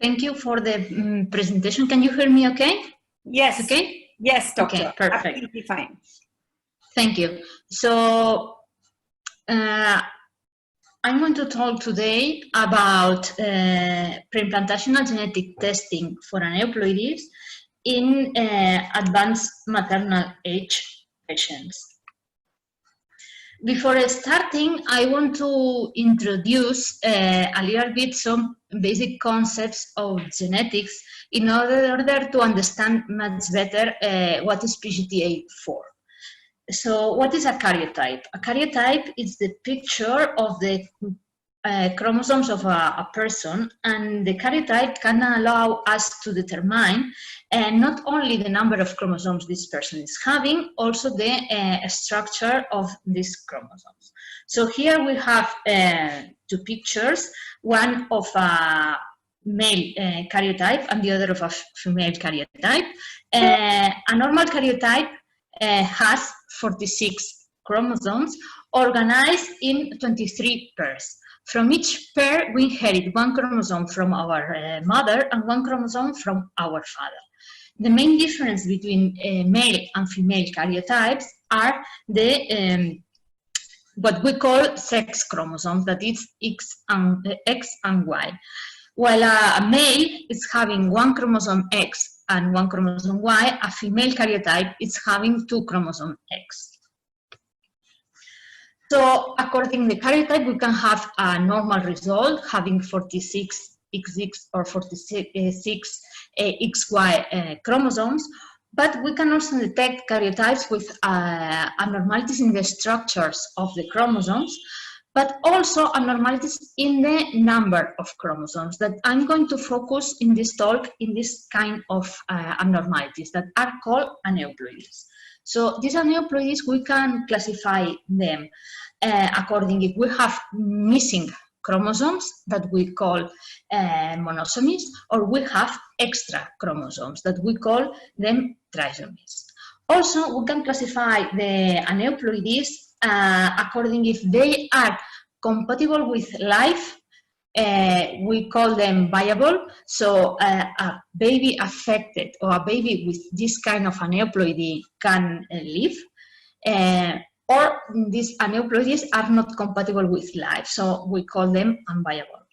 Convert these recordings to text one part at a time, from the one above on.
Thank you for the presentation. Can you hear me okay? Yes. Okay? Yes, doctor. Okay, perfect. Absolutely fine. Thank you. So, I'm going to talk today about preimplantational genetic testing for aneuploidies in advanced maternal age patients. Before starting, I want to introduce a little bit some basic concepts of genetics in order to understand much better what is PGT-A for. So what is a karyotype? A karyotype is the picture of the chromosomes of a person, and the karyotype can allow us to determine not only the number of chromosomes this person is having, also the structure of these chromosomes. So here we have two pictures, one of a male karyotype and the other of a female karyotype. A normal karyotype has 46 chromosomes organized in 23 pairs. From each pair, we inherit one chromosome from our mother and one chromosome from our father. The main difference between male and female karyotypes are the what we call sex chromosomes, that is X and Y. While a male is having one chromosome X and one chromosome Y, a female karyotype is having two chromosomes X. So according to the karyotype, we can have a normal result, having 46 XX or 46 XY chromosomes, but we can also detect karyotypes with abnormalities in the structures of the chromosomes, but also abnormalities in the number of chromosomes that I'm going to focus in this talk in this kind of abnormalities that are called aneuploidies. So these aneuploidies, we can classify them according if we have missing chromosomes that we call monosomies, or we have extra chromosomes that we call them trisomies. Also, we can classify the aneuploidies according if they are compatible with life. We call them viable, so a baby affected or a baby with this kind of aneuploidy can live, or these aneuploidies are not compatible with life, so we call them unviable.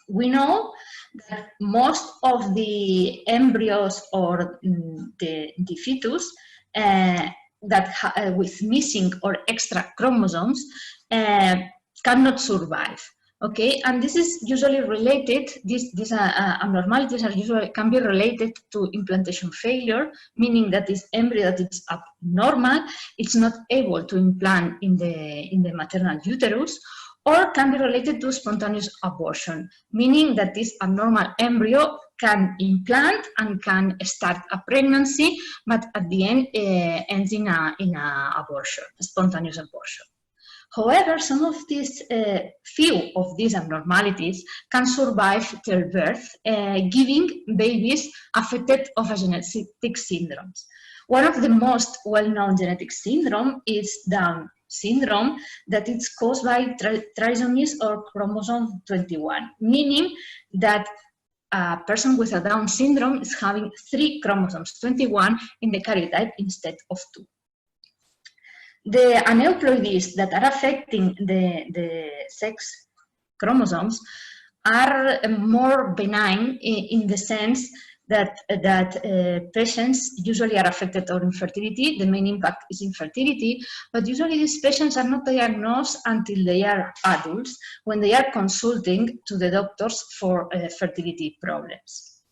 We know that most of the embryos or the fetus with missing or extra chromosomes cannot survive. Okay, and this is usually related, these abnormalities are usually can be related to implantation failure, meaning that this embryo that is abnormal, it's not able to implant in the maternal uterus, or can be related to spontaneous abortion, meaning that this abnormal embryo can implant and can start a pregnancy, but at the end ends in a abortion, spontaneous abortion. However, some of these, few of these abnormalities can survive till birth, giving babies affected of a genetic syndromes. One of the most well-known genetic syndrome is Down syndrome, that is caused by trisomies or chromosome 21, meaning that a person with a Down syndrome is having 3 chromosomes 21 in the karyotype instead of 2. The aneuploidies that are affecting the sex chromosomes are more benign in the sense that patients usually are affected of infertility. The main impact is infertility, but usually these patients are not diagnosed until they are adults, when they are consulting to the doctors for fertility problems.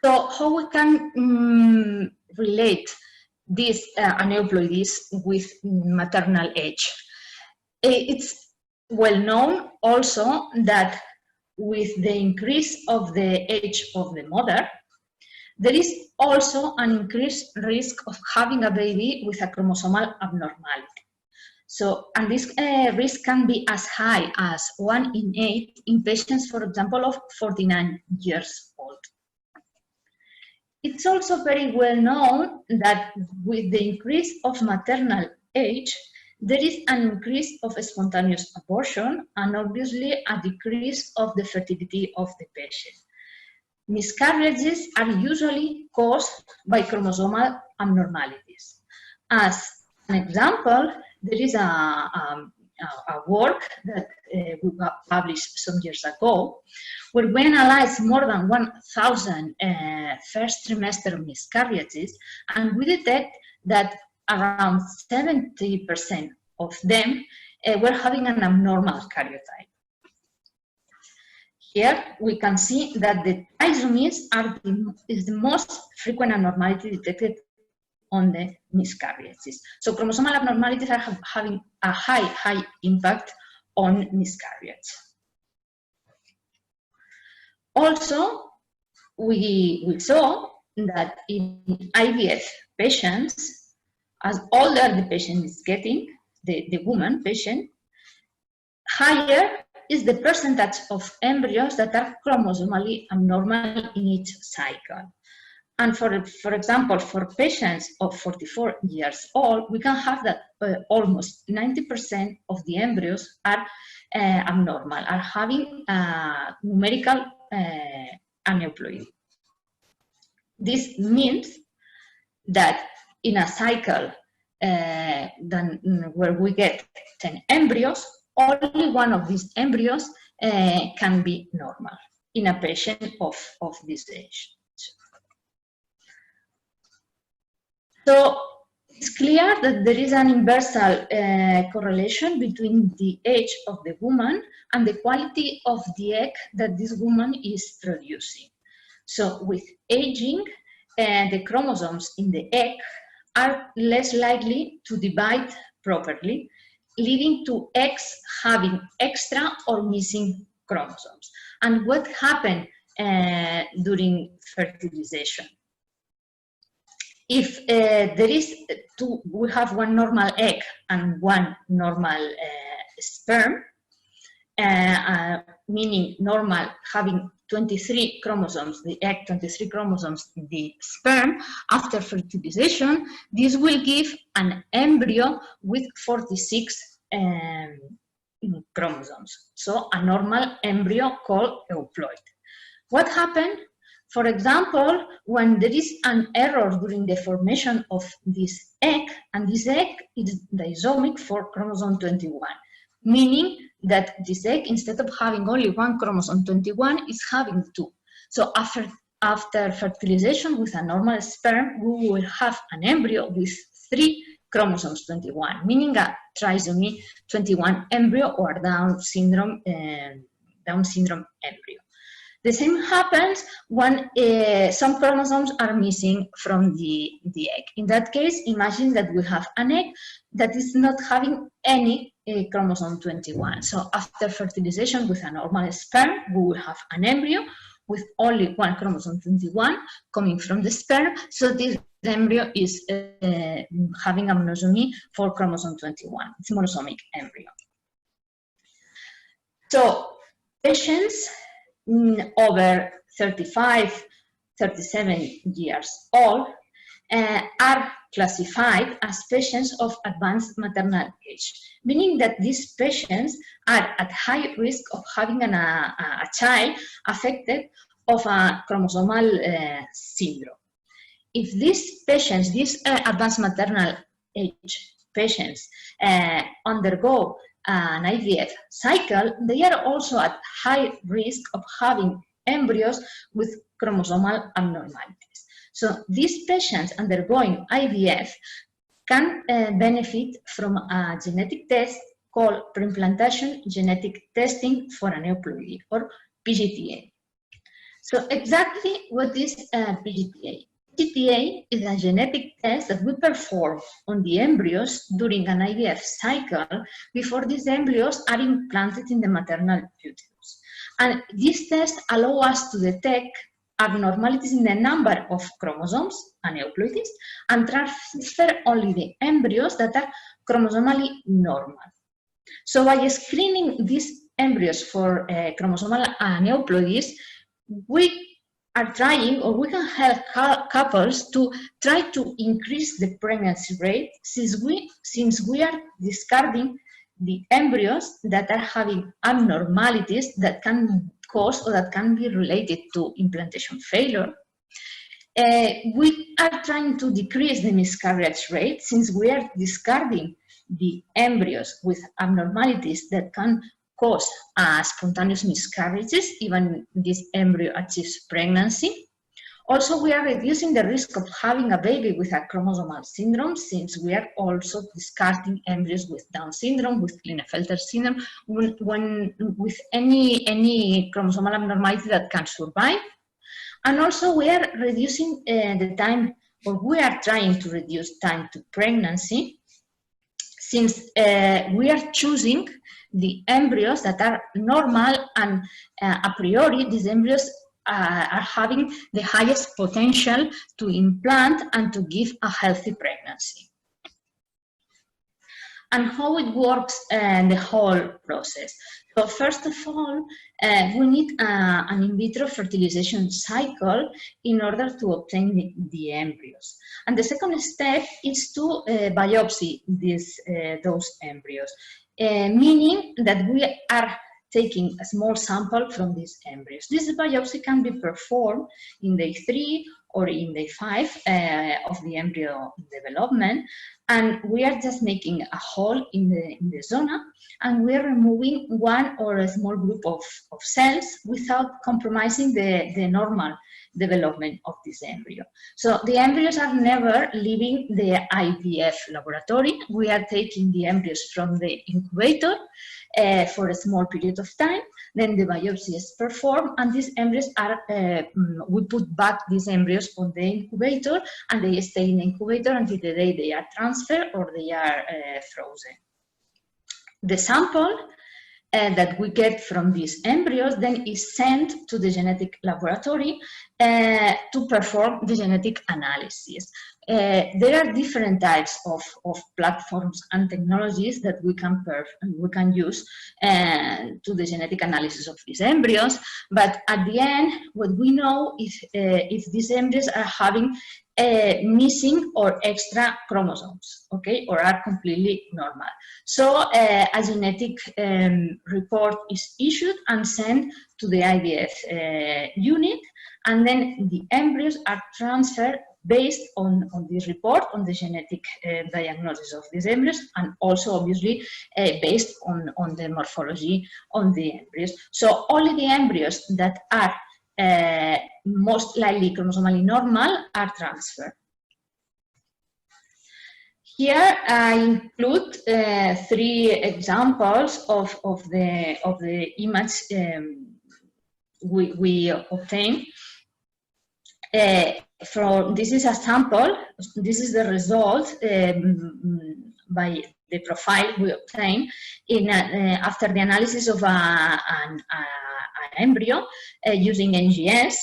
So how we can relate these aneuploidies with maternal age? It's well known also that with the increase of the age of the mother, there is also an increased risk of having a baby with a chromosomal abnormality. So, and this risk can be as high as 1 in 8 in patients, for example, of 49 years old. It's also very well known that with the increase of maternal age, there is an increase of spontaneous abortion and obviously a decrease of the fertility of the patient. Miscarriages are usually caused by chromosomal abnormalities. As an example, there is a work that we published some years ago, where we analyzed more than 1,000 first trimester miscarriages, and we detect that around 70% of them were having an abnormal karyotype. Here we can see that the trisomies is the most frequent abnormality detected on the miscarriages. So chromosomal abnormalities are having a high impact on miscarriage. Also, we saw that in IVF patients, as older the patient is getting, the woman patient, higher is the percentage of embryos that are chromosomally abnormal in each cycle. And for example, for patients of 44 years old, we can have that almost 90% of the embryos are abnormal, are having numerical aneuploidy. This means that in a cycle where we get 10 embryos, only one of these embryos can be normal in a patient of this age. So it's clear that there is an inversal correlation between the age of the woman and the quality of the egg that this woman is producing. So with aging, the chromosomes in the egg are less likely to divide properly, leading to eggs having extra or missing chromosomes. And what happened during fertilization? If we have one normal egg and one normal sperm, meaning normal having 23 chromosomes, the egg 23 chromosomes, the sperm, after fertilization, this will give an embryo with 46 chromosomes. So a normal embryo called euploid. What happened? For example, when there is an error during the formation of this egg, and this egg is disomic for chromosome 21, meaning that this egg, instead of having only one chromosome 21, is having two. So after fertilization with a normal sperm, we will have an embryo with 3 chromosomes 21, meaning a trisomy 21 embryo or Down syndrome embryo. The same happens when some chromosomes are missing from the egg. In that case, imagine that we have an egg that is not having any chromosome 21. So after fertilization with a normal sperm, we will have an embryo with only one chromosome 21 coming from the sperm. So this embryo is having a monosomy for chromosome 21. It's a monosomic embryo. So patients over 35, 37 years old are classified as patients of advanced maternal age, meaning that these patients are at high risk of having a child affected of a chromosomal syndrome. If these patients, these advanced maternal age patients undergo an IVF cycle, they are also at high risk of having embryos with chromosomal abnormalities. So these patients undergoing IVF can benefit from a genetic test called preimplantation genetic testing for aneuploidy, or PGT-A. So exactly what is PGT-A? PGT-A is a genetic test that we perform on the embryos during an IVF cycle before these embryos are implanted in the maternal uterus. And this test allows us to detect abnormalities in the number of chromosomes, aneuploidies, and transfer only the embryos that are chromosomally normal. So by screening these embryos for chromosomal aneuploidies, we are trying, or we can help couples to try to increase the pregnancy rate, since we are discarding the embryos that are having abnormalities that can cause or that can be related to implantation failure. We are trying to decrease the miscarriage rate, since we are discarding the embryos with abnormalities that can cause spontaneous miscarriages, even this embryo achieves pregnancy. Also, we are reducing the risk of having a baby with a chromosomal syndrome, since we are also discarding embryos with Down syndrome, with Klinefelter syndrome, with any chromosomal abnormality that can survive. And also, we are reducing the time, or we are trying to reduce time to pregnancy, since we are choosing the embryos that are normal, and a priori these embryos are having the highest potential to implant and to give a healthy pregnancy. And how it works the whole process. So first of all, we need an in vitro fertilization cycle in order to obtain the embryos. And the second step is to biopsy those embryos, meaning that we are taking a small sample from these embryos. This biopsy can be performed in day 3 or in day 5 of the embryo development, and we are just making a hole in the zona, and we are removing one or a small group of cells without compromising the normal development of this embryo. So the embryos are never leaving the IVF laboratory. We are taking the embryos from the incubator for a small period of time, then the biopsy is performed, and these embryos are, we put back these embryos on the incubator, and they stay in the incubator until the day they are transferred or they are frozen. The sample that we get from these embryos then is sent to the genetic laboratory to perform the genetic analysis. There are different types of platforms and technologies that we can use to the genetic analysis of these embryos, but at the end, what we know is if these embryos are having missing or extra chromosomes, okay, or are completely normal. So a genetic report is issued and sent to the IVF unit, and then the embryos are transferred based on this report, on the genetic diagnosis of these embryos, and also obviously based on the morphology on the embryos. So only the embryos that are most likely chromosomally normal are transferred. Here I include 3 examples of the image we obtain. This is a sample. This is the result by the profile we obtain after the analysis of an embryo using NGS.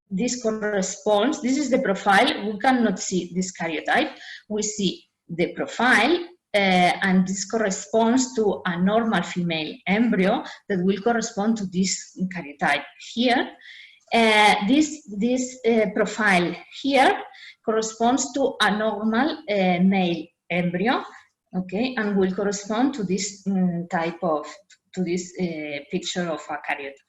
This corresponds. This is the profile. We cannot see this karyotype. We see the profile, and this corresponds to a normal female embryo that will correspond to this karyotype here. This profile here corresponds to a normal male embryo, okay, and will correspond to this this picture of a karyotype.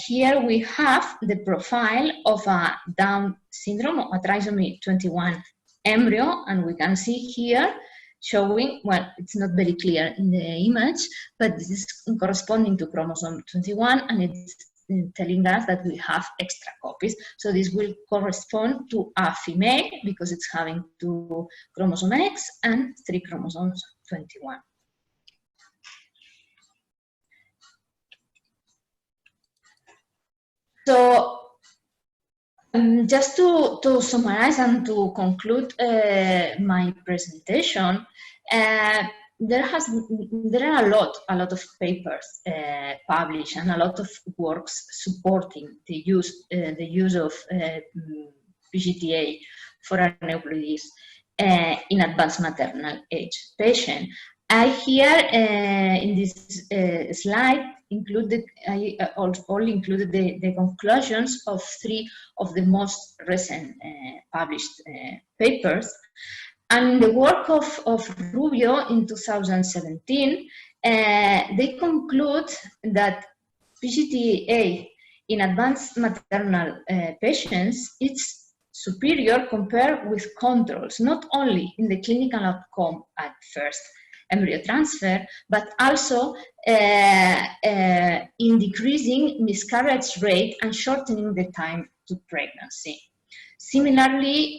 Here we have the profile of a Down syndrome, or a trisomy 21 embryo, and we can see here showing, well, it's not very clear in the image, but this is corresponding to chromosome 21, and it's telling us that we have extra copies. So this will correspond to a female because it's having 2 chromosome X and 3 chromosomes 21. So just to summarize and to conclude my presentation, there are a lot of papers published and a lot of works supporting the use of PGT-A for aneuploidies in advanced maternal age patients. I here in this slide included, only included the conclusions of 3 of the most recent published papers. And the work of Rubio in 2017, they conclude that PGT-A in advanced maternal patients is superior compared with controls, not only in the clinical outcome at first embryo transfer, but also in decreasing miscarriage rate and shortening the time to pregnancy. Similarly,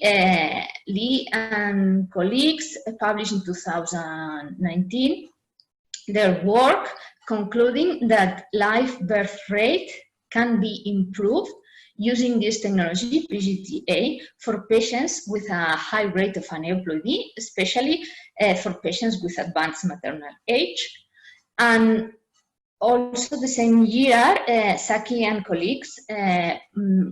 Lee and colleagues published in 2019 their work concluding that live birth rate can be improved using this technology, PGT-A, for patients with a high rate of aneuploidy, especially for patients with advanced maternal age. And also the same year, Saki and colleagues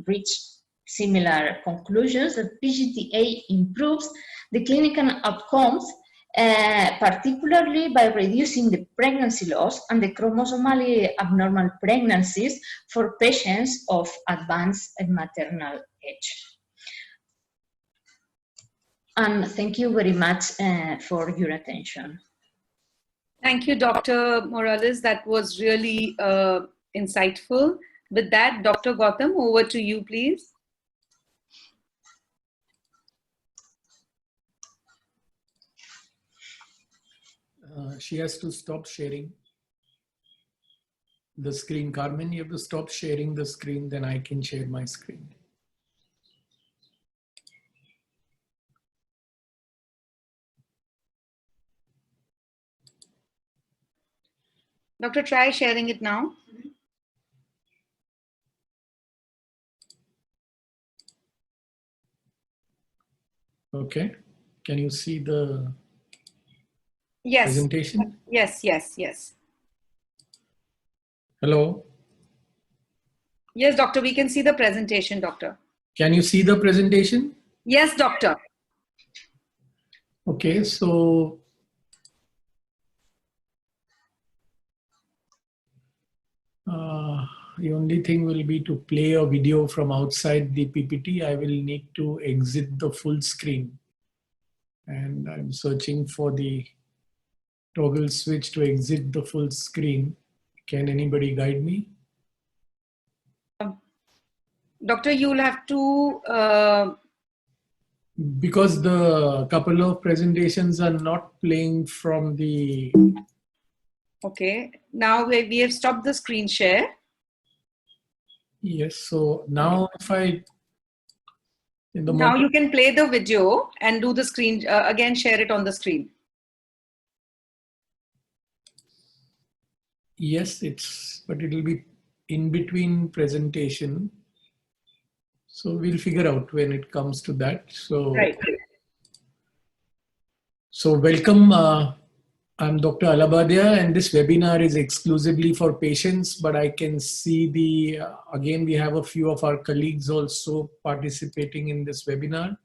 reached similar conclusions that PGT-A improves the clinical outcomes, particularly by reducing the pregnancy loss and the chromosomally abnormal pregnancies for patients of advanced maternal age. And thank you very much for your attention. Thank you, Dr. Morales. That was really insightful. With that, Dr. Gautam, over to you, please. She has to stop sharing the screen. Carmen, you have to stop sharing the screen, then I can share my screen. Doctor, try sharing it now. Okay. Can you see the presentation? Yes. Hello? Yes, doctor, we can see the presentation, doctor. Can you see the presentation? Yes, doctor. Okay, so the only thing will be to play a video from outside the PPT. I will need to exit the full screen. And I'm searching for the toggle switch to exit the full screen. Can anybody guide me? Doctor, you'll have to... Because the couple of presentations are not playing from the... Okay, now we have stopped the screen share. Yes, so now if I... Now you can play the video and do the screen, again share it on the screen. Yes, but it will be in between presentation. So we'll figure out when it comes to that. So, right. So welcome. I'm Dr. Allahbadia, and this webinar is exclusively for patients, but I can see again, we have a few of our colleagues also participating in this webinar.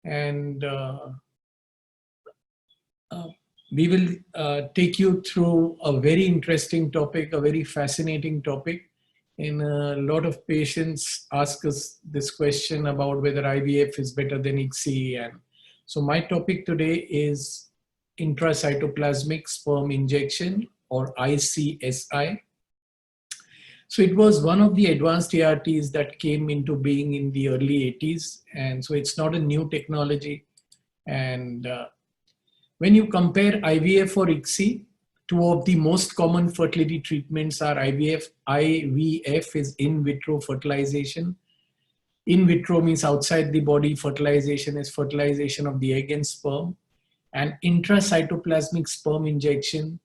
And we will take you through a very interesting topic, a very fascinating topic. And a lot of patients ask us this question about whether IVF is better than ICSI. And so my topic today is intracytoplasmic sperm injection, or ICSI. So it was one of the advanced ARTs that came into being in the early 80s. And so it's not a new technology. And when you compare IVF or ICSI, two of the most common fertility treatments are IVF. IVF is in vitro fertilization. In vitro means outside the body. Fertilization is fertilization of the egg and sperm. And intracytoplasmic sperm injection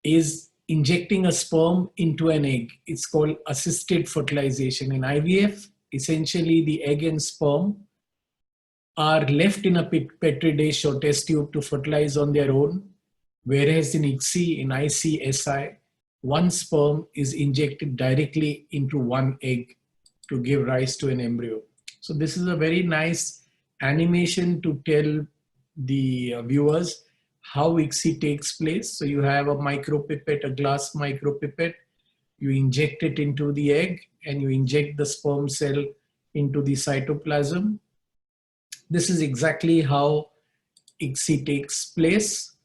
is injecting a sperm into an egg. It's called assisted fertilization. In IVF, essentially the egg and sperm are left in a petri dish or test tube to fertilize on their own. Whereas in ICSI, one sperm is injected directly into one egg to give rise to an embryo. So this is a very nice animation to tell the viewers how ICSI takes place. So you have a micropipette, a glass micropipette. You inject it into the egg and you inject the sperm cell into the cytoplasm. This is exactly how ICSI takes place.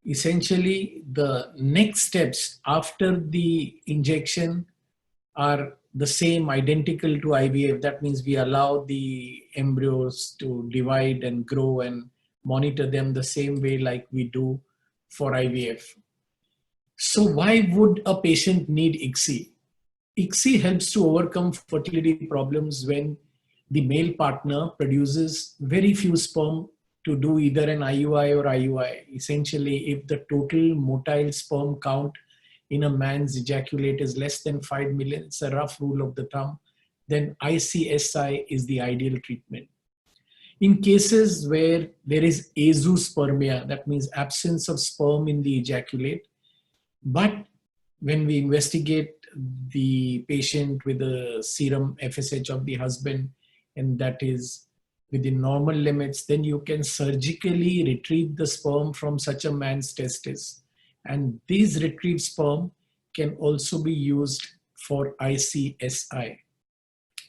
Essentially, the next steps after the injection are the same, identical to IVF. That means we allow the embryos to divide and grow and monitor them the same way like we do for IVF. So why would a patient need ICSI? ICSI helps to overcome fertility problems when the male partner produces very few sperm to do either an IUI or IUI. Essentially, if the total motile sperm count in a man's ejaculate is less than 5 million, it's a rough rule of the thumb, then ICSI is the ideal treatment. In cases where there is azoospermia, that means absence of sperm in the ejaculate, but when we investigate the patient with a serum FSH of the husband, and that is within normal limits, then you can surgically retrieve the sperm from such a man's testis. And these retrieved sperm can also be used for ICSI.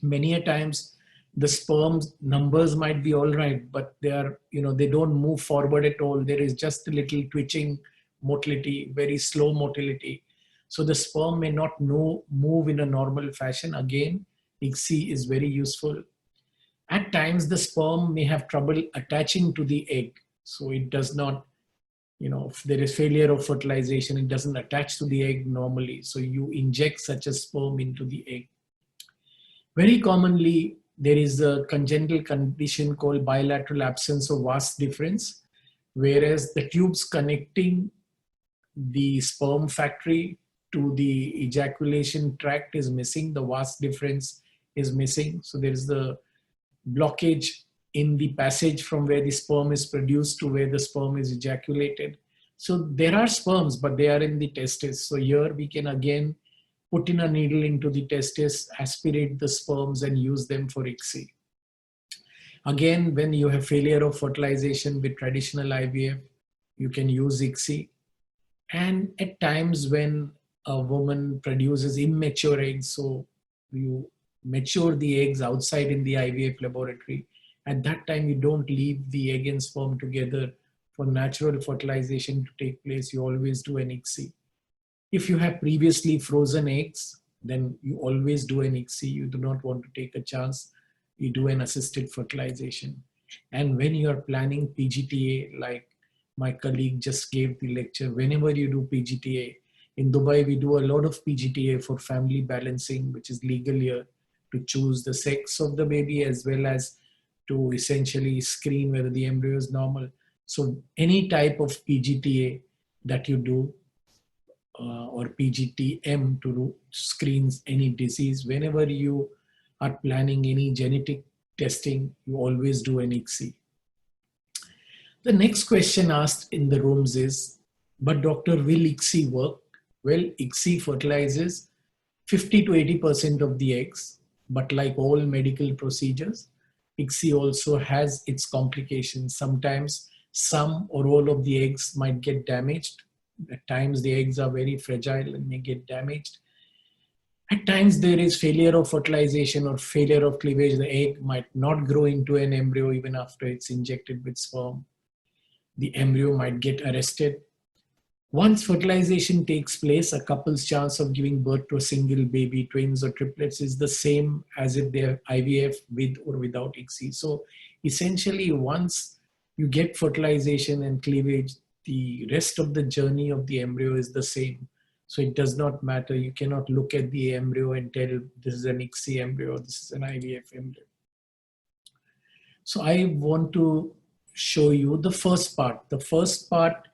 Many a times the sperm numbers might be all right, but they are, they don't move forward at all. There is just a little twitching motility, very slow motility. So the sperm may not move in a normal fashion. Again, ICSI is very useful. At times, the sperm may have trouble attaching to the egg. So it does not, if there is failure of fertilization, it doesn't attach to the egg normally. So you inject such a sperm into the egg. Very commonly, there is a congenital condition called bilateral absence of vas difference, whereas the tubes connecting the sperm factory to the ejaculation tract is missing. The vas difference is missing. So there is the blockage in the passage from where the sperm is produced to where the sperm is ejaculated. So there are sperms, but they are in the testis. So here we can again put in a needle into the testis, aspirate the sperms and use them for ICSI. Again, when you have failure of fertilization with traditional IVF, you can use ICSI. And at times when a woman produces immature eggs, so you mature the eggs outside in the IVF laboratory, at that time you don't leave the egg and sperm together for natural fertilization to take place. You always do an ICSI. If you have previously frozen eggs, then you always do an ICSI. You do not want to take a chance. You do an assisted fertilization. And when you are planning PGT-A, like my colleague just gave the lecture, whenever you do PGT-A, in Dubai, we do a lot of PGT-A for family balancing, which is legal here, to choose the sex of the baby as well as to essentially screen whether the embryo is normal. So any type of PGT-A that you do, or PGT-M to screens any disease, whenever you are planning any genetic testing, you always do an ICSI. The next question asked in the rooms is, but doctor, will ICSI work? Well, ICSI fertilizes 50 to 80% of the eggs, but like all medical procedures, ICSI also has its complications. Sometimes some or all of the eggs might get damaged. At times the eggs are very fragile and may get damaged. At times there is failure of fertilization or failure of cleavage. The egg might not grow into an embryo even after it's injected with sperm. The embryo might get arrested. Once fertilization takes place, a couple's chance of giving birth to a single baby, twins or triplets is the same as if they're IVF with or without ICSI. So essentially, once you get fertilization and cleavage, the rest of the journey of the embryo is the same. So it does not matter. You cannot look at the embryo and tell this is an ICSI embryo, this is an IVF embryo. So I want to show you the first part. The first part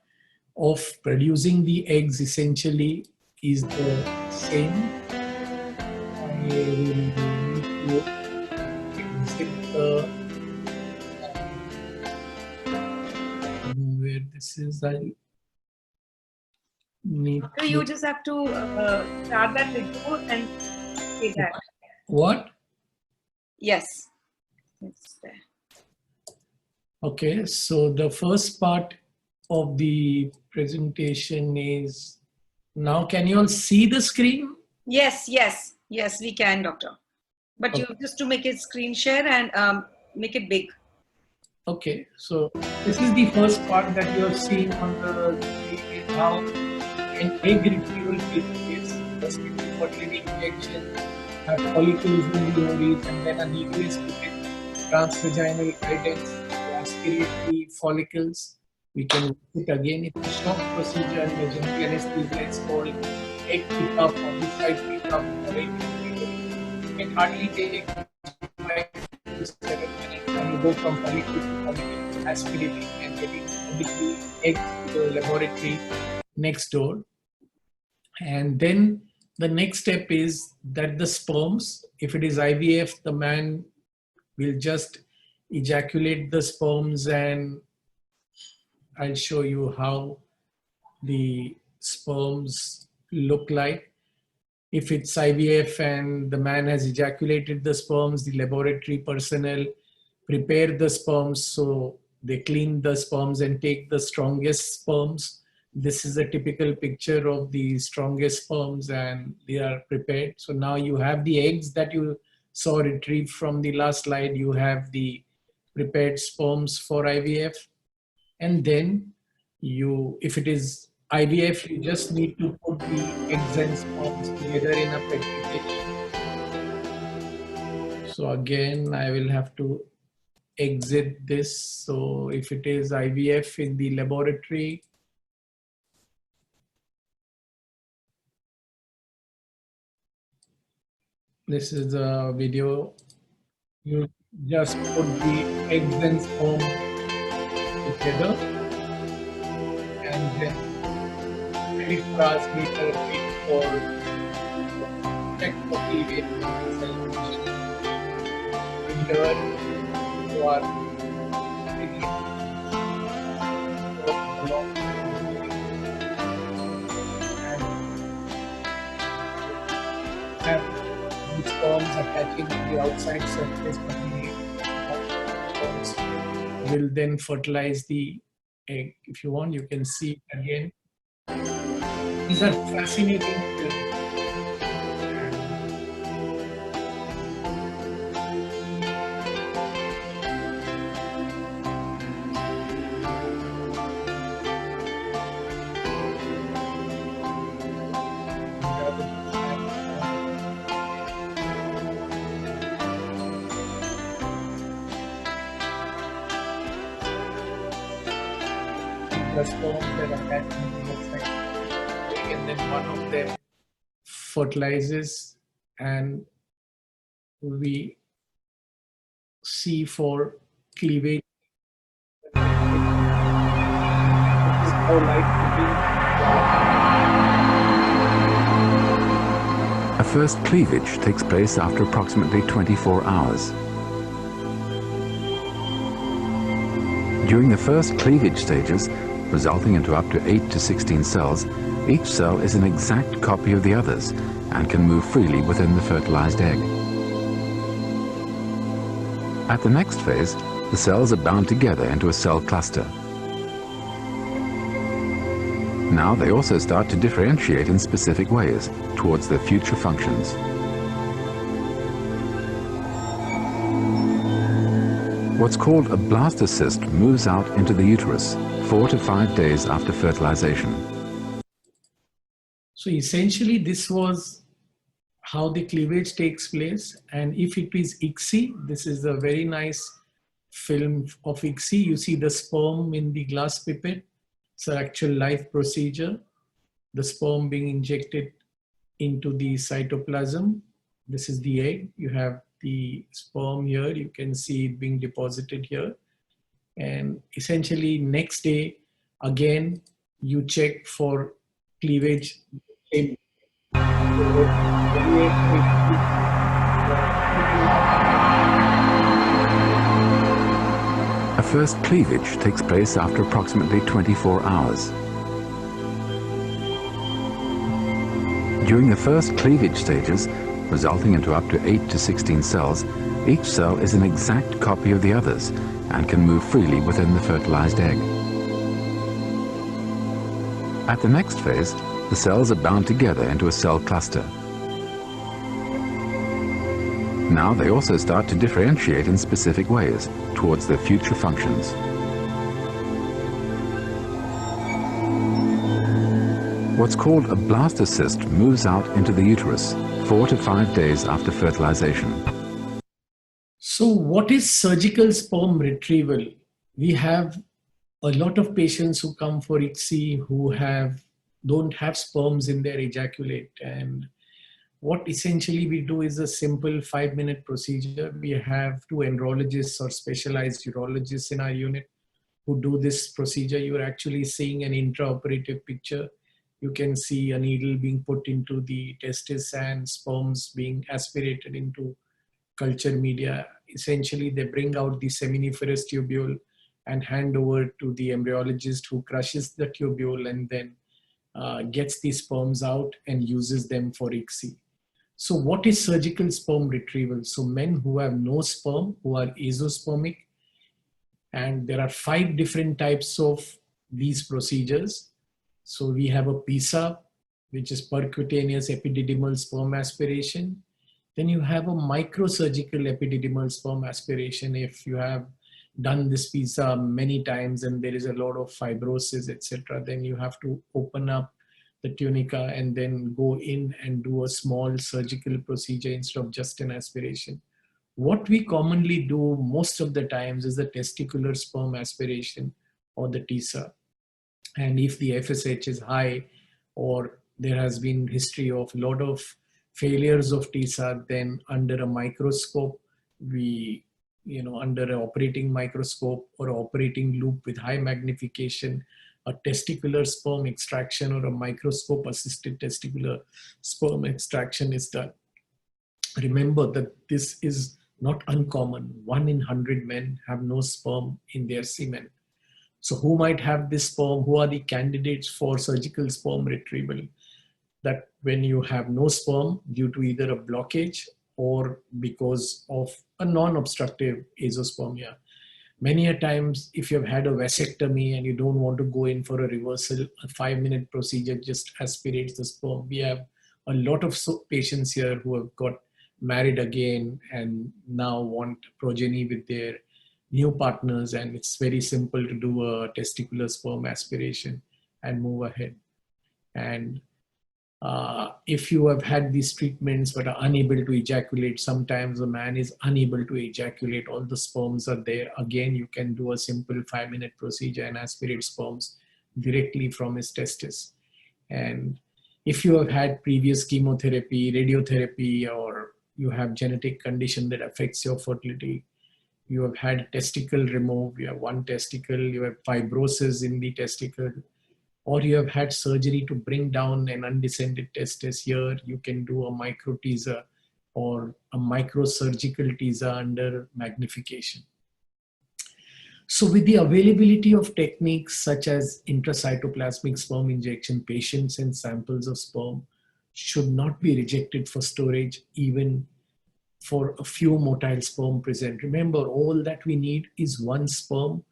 of producing the eggs essentially is the same. I will need to exit where this is. I need So you just have to start that video and say that. What? Yes. It's there. Okay, so the first part of the presentation is now. Can you all see the screen? Yes, we can, doctor. But Okay. you just to make it screen share and make it big. Okay, so this is the first part that you have seen on the screen, how an egg retrieval takes place. First, before giving injection, have follicles in the ovaries, and then a needle is put in transvaginal guidance to aspirate the follicles. We can watch it again. It's a short procedure, and the general anesthesia is called egg pickup or the side pickup or egg retrieval. It can hardly take 5 to 7 minutes, and you go from follicle to follicle, aspirating and getting the eggs to the laboratory next door. And then the next step is that the sperms, if it is IVF, the man will just ejaculate the sperms, and I'll show you how the sperms look like. If it's IVF and the man has ejaculated the sperms, the laboratory personnel prepare the sperms. So they clean the sperms and take the strongest sperms. This is a typical picture of the strongest sperms, and they are prepared. So now you have the eggs that you saw retrieved from the last slide. You have the prepared sperms for IVF. And then if it is IVF, you just need to put the eggs and sperms together in a petri dish. So again, I will have to exit this. So if it is IVF in the laboratory, this is a video. You just put the eggs and sperm together, and then 24 hours later wait for check for cleavage cell function. Here you are have the sperms attaching to the outside surface, but the sperms will then fertilize the egg. If you want, you can see it again. These are fascinating films. The sperms that are attached to the outside, and then one of them fertilizes, and we see for cleavage. This is how life begins. A first cleavage takes place after approximately 24 hours. During the first cleavage stages, resulting into up to 8 to 16 cells, each cell is an exact copy of the others and can move freely within the fertilized egg. At the next phase, the cells are bound together into a cell cluster. Now they also start to differentiate in specific ways towards their future functions. What's called a blastocyst moves out into the uterus 4 to 5 days after fertilization. So essentially, this was how the cleavage takes place. And if it is ICSI, this is a very nice film of ICSI. You see the sperm in the glass pipette. It's an actual live procedure. The sperm being injected into the cytoplasm. This is the egg. You have the sperm here. You can see it being deposited here. And essentially next day, again, you check for cleavage. A first cleavage takes place after approximately 24 hours. During the first cleavage stages, resulting into up to 8 to 16 cells, each cell is an exact copy of the others and can move freely within the fertilized egg. At the next phase, the cells are bound together into a cell cluster. Now they also start to differentiate in specific ways towards their future functions. What's called a blastocyst moves out into the uterus 4 to 5 days after fertilization. So what is surgical sperm retrieval? We have a lot of patients who come for ICSI who don't have sperms in their ejaculate, and what essentially we do is a simple 5-minute procedure. We have 2 andrologists or specialized urologists in our unit who do this procedure. You're actually seeing an intraoperative picture. You can see a needle being put into the testis and sperms being aspirated into culture media. Essentially, they bring out the seminiferous tubule and hand over to the embryologist, who crushes the tubule and then gets the sperms out and uses them for ICSI. So what is surgical sperm retrieval? So men who have no sperm, who are azoospermic, and there are 5 different types of these procedures. So we have a PSA, which is percutaneous epididymal sperm aspiration. Then you have a microsurgical epididymal sperm aspiration. If you have done this PSA many times and there is a lot of fibrosis, etc., then you have to open up the tunica and then go in and do a small surgical procedure instead of just an aspiration. What we commonly do most of the times is the testicular sperm aspiration or the TISA. And if the FSH is high, or there has been history of a lot of failures of TISA, then under a microscope, under an operating microscope or operating loop with high magnification, a testicular sperm extraction or a microscope assisted testicular sperm extraction is done. Remember that this is not uncommon. 1 in 100 men have no sperm in their semen. So who might have this sperm? Who are the candidates for surgical sperm retrieval? That when you have no sperm due to either a blockage or because of a non-obstructive azoospermia. Many a times, if you've had a vasectomy and you don't want to go in for a reversal, a 5-minute procedure just aspirates the sperm. We have a lot of patients here who have got married again and now want progeny with their new partners, and it's very simple to do a testicular sperm aspiration and move ahead. And if you have had these treatments but are unable to ejaculate, sometimes a man is unable to ejaculate, all the sperms are there. Again, you can do a simple 5-minute procedure and aspirate sperms directly from his testis. And if you have had previous chemotherapy, radiotherapy, or you have genetic condition that affects your fertility, you have had testicle removed, you have 1 testicle, you have fibrosis in the testicle, or you have had surgery to bring down an undescended testis, here you can do a micro TISA or a microsurgical TISA under magnification. So with the availability of techniques such as intracytoplasmic sperm injection, patients and samples of sperm should not be rejected for storage even for a few motile sperm present. Remember, all that we need is 1 sperm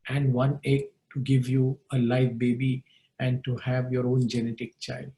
and 1 egg to give you a live baby and to have your own genetic child.